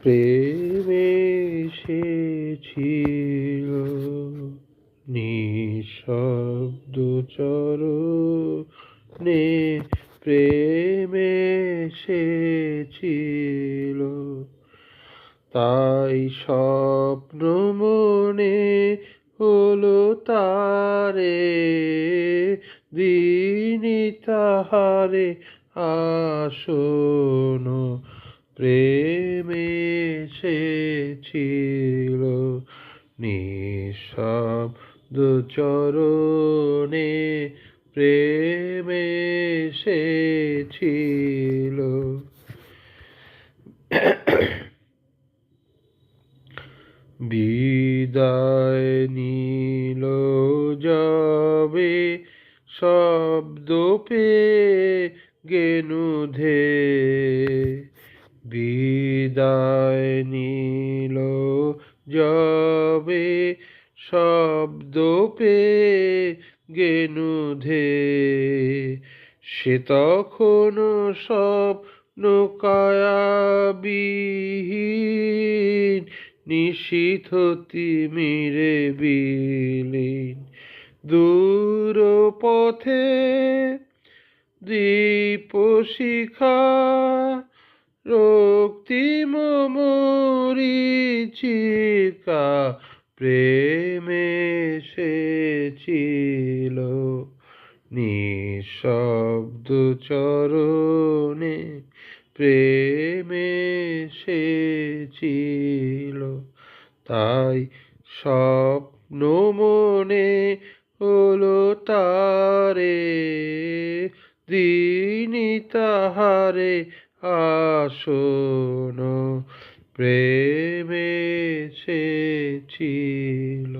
প্রেমে এসেছিল নিঃশব্দ চরণে, প্রেমে এসেছিল তাই স্বপ্ন মনে হলো তারে, দিনই তাহারে আসন, প্রেমে এসেছিল নিঃশব্দ চরণে, প্রেমে এসেছিল। বিদায় নিল যাবে শব্দ পেয়ে গেনুধে, বিদায় নিল যাবে শব্দ পেয়ে গেনুধে, সে তখন স্বপ্ন কায়াবিহীন, নিশীথ তিমিরে বিলীন, দূর পথে দীপশিখা রক্তিম মরীচিকা, প্রেমে এসেছিল নিঃশব্দ চরণে, প্রেমে এসেছিল তাই স্বপ্ন মনে হলো তারে, দিনই তাহারে আসন, প্রেমে এসেছিল।